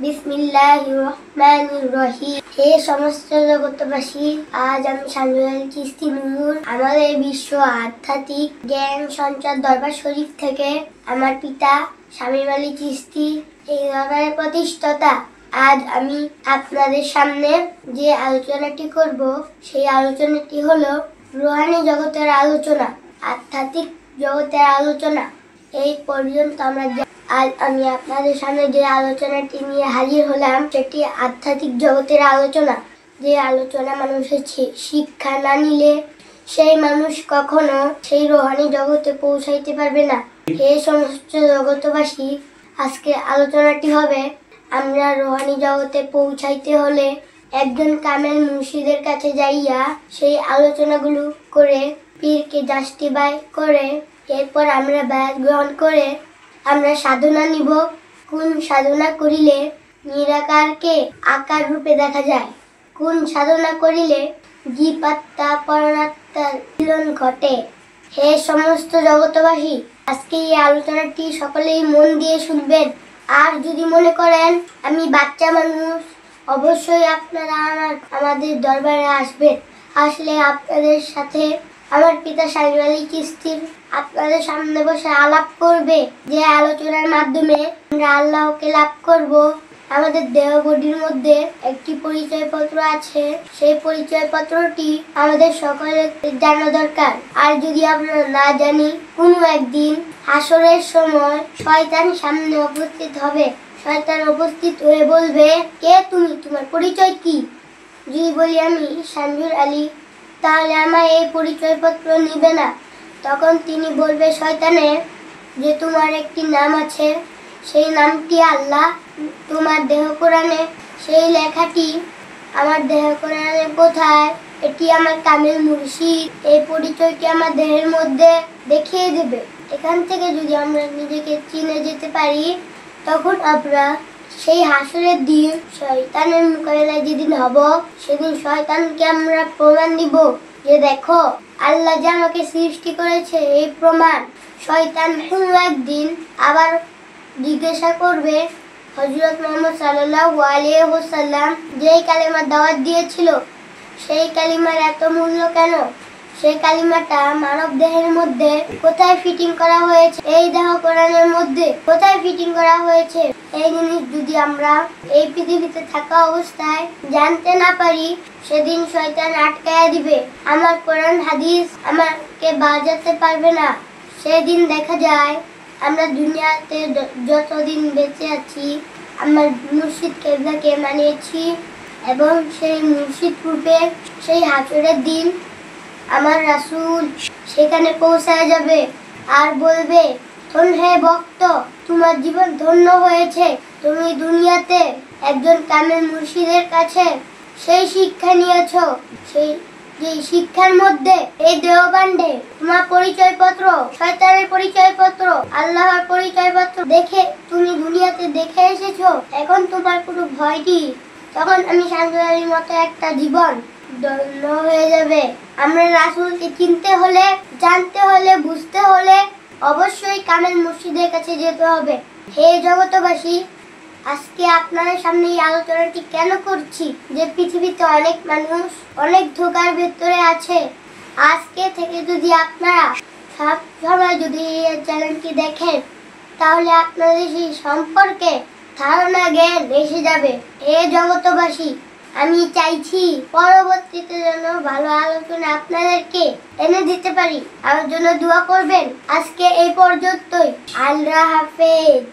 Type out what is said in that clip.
বিসমিল্লাহির রহমানির রহিম। হে সমস্ত জগৎবাসী, আজ আমি শামীম আলী চিশতি নূর আমাদের বিশ্ব আধ্যাত্মিক জ্ঞান সঞ্চার দরবার শরীফ থেকে আমার পিতা শামীম আলী চিশতি এই দরবারের প্রতিষ্ঠাতা। আজ আমি আপনাদের সামনে যে আলোচনাটি করব সেই আলোচনাটি হলো রুহানি জগতের আলোচনা, আধ্যাত্মিক জগতের আলোচনা। এই পর্যন্ত আজ আমি আপনাদের সামনে যে আলোচনাটি নিয়ে হাজির হলাম সেটি আধ্যাত্মিক জগতের আলোচনা। যে আলোচনা মানুষের শিক্ষা না নিলে সেই মানুষ কখনো সেই রুহানি জগতে পৌঁছাইতে পারবে না। হে সমস্ত জগৎবাসী, আজকে আলোচনাটি হবে আমরা রুহানি জগতে পৌঁছাইতে হলে একজন কামেল মুর্শিদের কাছে যাইয়া সেই আলোচনাগুলো করে পীরকে জাস্টিফাই করে এরপর আমরা বায়াত গ্রহণ করে আমরা সাধনা নিব। কোন সাধনা করিলে নিরাকারকে আকার রূপে দেখা যায়, কোন সাধনা করিলে জীবাত্মা পরমাত্মার মিলন ঘটে। হে সমস্ত জগৎবাসী, আজকে এই আলোচনাটি সকলেই মন দিয়ে শুনবেন। আর যদি মনে করেন আমি বাচ্চা মানুষ, অবশ্যই আপনারা আমাদের দরবারে আসবেন। আসলে আপনাদের সাথে আমার পিতা শামীম আলী চিশতির আপনাদের সামনে বসে আলাপ করবে, যে আলোচনার মাধ্যমে আমরা আল্লাহকে লাভ করব। আমাদের দেহ বডির মধ্যে একটি পরিচয়পত্র আছে, সেই পরিচয়পত্রটি আমাদের সকলের জানা দরকার। আর যদি আমরা না জানি, কোনো একদিন হাসরের সময় শয়তান সামনে উপস্থিত হবে। শয়তান উপস্থিত হয়ে বলবে, কে তুমি, তোমার পরিচয় কি? যদি বলি আমি শামীম আলী, তাহলে আমার এই পরিচয়পত্র নিবে না। তখন তিনি বলবে শয়তানে যে তোমার একটি নাম আছে, সেই নামটি আল্লাহ। তোমার দেহ কোরআনে সেই লেখাটি আমার দেহ কোরআনে কোথায়? এটি আমার কামেল মুর্শিদ। এই পরিচয়টি আমার দেহের মধ্যে দেখিয়ে দেবে। এখান থেকে যদি আমরা নিজেকে চিনে যেতে পারি, তখন আমরা সেই হাসরের দিন শয়তানের মোকাবেলায় যেদিন হব, সেদিন শয়তানকে আমরা প্রমাণ দিব যে দেখো আল্লাহ যে আমাকে সৃষ্টি করেছে এই প্রমাণ। শয়তান একদিন আবার জিজ্ঞাসা করবে, হযরত মুহাম্মদ সাল্লাল্লাহু আলাইহি ওয়াসাল্লাম যেই কালিমার দাওয়াত দিয়েছিল সেই কালিমার এত মূল্য কেন? সেই কালিমাটা মানব দেহের মধ্যে কোথায় ফিটিং করা হয়েছে? এই দেহ কোরআনের মধ্যে কোথায় ফিটিং করা হয়েছে? এই জিনিস যদি আমরা এই পৃথিবীতে থাকা অবস্থায় জানতে না পারি, সেদিন শয়তান আটকায়া দিবে। আমার কোরআন হাদিস আমাকে বাজাতে পারবে না। সেদিন দেখা যায় আমরা দুনিয়াতে যতদিন বেঁচে আছি আমার মুর্শিদ কেবলাকে মানিয়েছি, এবং সেই মুর্শিদ রূপে সেই হাসরের দিন আমার রাসূল সেখানে পৌঁছায় যাবে আর বলবে, ধন্য হে ভক্ত, তোমার জীবন ধন্য হয়েছে। তুমি দুনিয়াতে একজন কামেল মুর্শিদের কাছে সেই শিক্ষা নিয়েছো, সেই যে শিক্ষার মধ্যে এই দেহবান্ডে তোমার পরিচয়পত্র, শয়তানের পরিচয়পত্র, আল্লাহর পরিচয়পত্র দেখে তুমি দুনিয়াতে দেখে এসেছো। এখন তোমার কোনো ভয় কি? তখন আমি শামীম আলীর মতো একটা জীবন ধন্য হয়ে যাবে। আমরা রাসূলকে চিনতে হলে, জানতে হলে, বুঝতে হলে অবশ্যই কামেল মুর্শিদের কাছে যেতে হবে। হে জগৎবাসী, আজকে আপনাদের সামনে এই আলোচনাটি কেন করছি? যে পৃথিবীতে অনেক মানুষ অনেক ধোঁকার ভেতরে আছে। আজকে থেকে যদি আপনারা সব সময় যদি এই চ্যানেলটি দেখেন, তাহলে আপনাদের সেই সম্পর্কে ধারণা জ্ঞান এসে যাবে। হে জগৎবাসী, আমি চাইছি পরবর্তীতে যেন ভালো আলোচনা আপনাদেরকে এনে দিতে পারি। আমার জন্য দোয়া করবেন। আজকে এই পর্যন্তই। আল্লাহ হাফেজ।